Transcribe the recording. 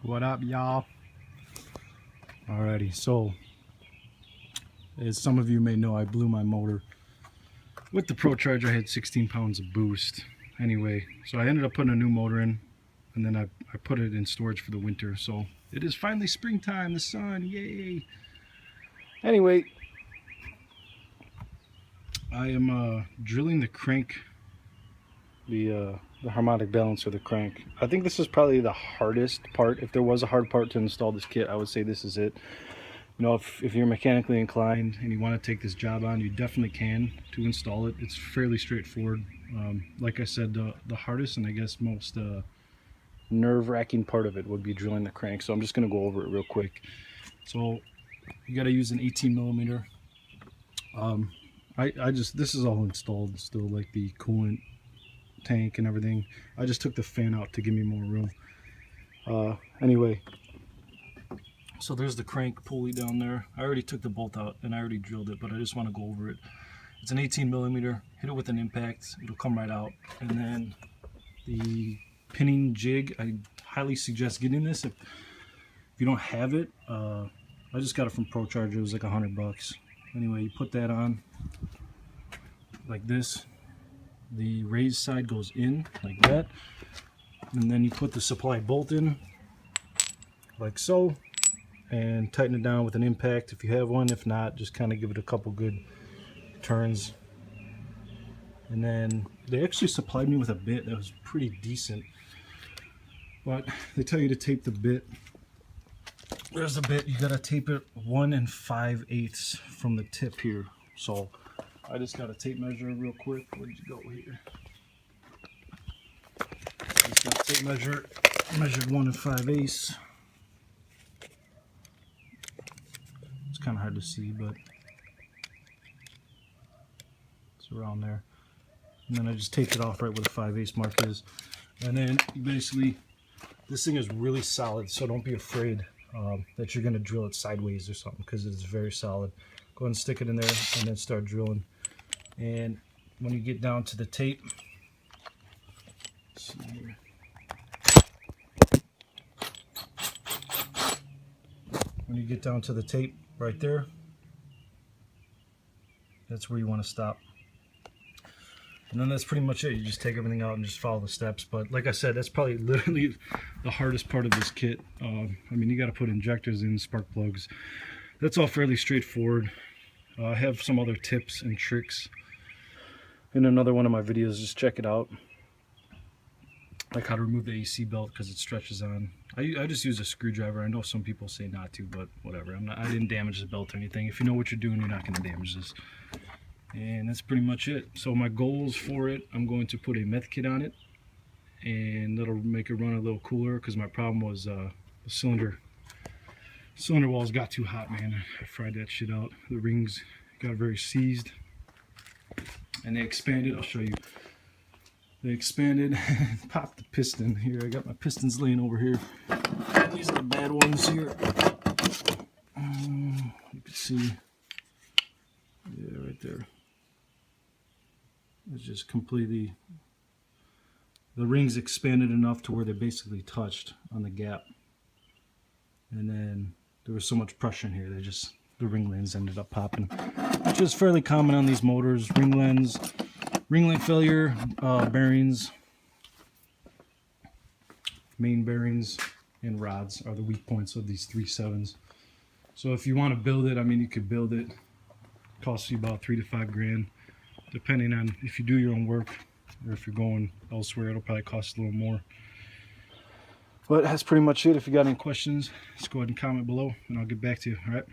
What up, y'all? Alrighty, so as some of you may know, I blew my motor with the Procharger. I had 16 pounds of boost. Anyway, so I ended up putting a new motor in, and then I put it in storage for the winter. So it is finally springtime, the sun, yay! Anyway, I am drilling the crank, the harmonic balancer of the crank. I think this is probably the hardest part. If there was a hard part to install this kit, I would say this is it. You know, if you're mechanically inclined and you want to take this job on, you definitely can to install it. It's fairly straightforward. Like I said, the hardest and I guess most nerve-wracking part of it would be drilling the crank. So I'm just going to go over it real quick. So you got to use an 18 millimeter. This is all installed still, like the coolant tank and everything. I just took the fan out to give me more room. Anyway, so there's the crank pulley down there. I already took the bolt out and I already drilled it, but I just want to go over it. It's an 18 millimeter. Hit it with an impact, it'll come right out. And then the pinning jig, I highly suggest getting this if you don't have it. I just got it from Procharger. It was like $100. Anyway, you put that on like this. The raised side goes in like that, and then you put the supply bolt in like so and tighten it down with an impact if you have one. If not, just kind of give it a couple good turns. And then they actually supplied me with a bit that was pretty decent, but they tell you to tape the bit. There's the bit, you gotta tape it 1 5/8 from the tip here. So I just got a tape measure real quick. Where'd you go here? Just got a tape measure, measured 1 5/8. It's kind of hard to see, but it's around there. And then I just taped it off right where the 5/8 mark is. And then basically, this thing is really solid, so don't be afraid that you're gonna drill it sideways or something, because it's very solid. Go ahead and stick it in there and then start drilling. And when you get down to the tape, let's see here. When you get down to the tape right there, that's where you want to stop. And then that's pretty much it. You just take everything out and just follow the steps. But like I said, that's probably literally the hardest part of this kit. I mean, you got to put injectors in, spark plugs. That's all fairly straightforward. I have some other tips and tricks in another one of my videos. Just check it out, like how to remove the AC belt because it stretches on. I just use a screwdriver. I know some people say not to, but whatever. I didn't damage the belt or anything. If you know what you're doing, you're not going to damage this. And that's pretty much it. So my goals for it, I'm going to put a meth kit on it, and that'll make it run a little cooler, because my problem was the cylinder walls got too hot, man. I fried that shit out. The rings got very seized, and they expanded. I'll show you. They expanded and popped the piston. Here, I got my pistons laying over here. These are the bad ones here. You can see, yeah, right there. It's just completely, the rings expanded enough to where they basically touched on the gap. And then there was so much pressure in here, the ring lens ended up popping, which is fairly common on these motors. Ring lens failure, bearings, main bearings, and rods are the weak points of these 3.7s. So if you want to build it, I mean, you could build it. It costs you about $3 to $5 grand, depending on if you do your own work or if you're going elsewhere. It'll probably cost a little more. But that's pretty much it. If you got any questions, just go ahead and comment below and I'll get back to you. All right.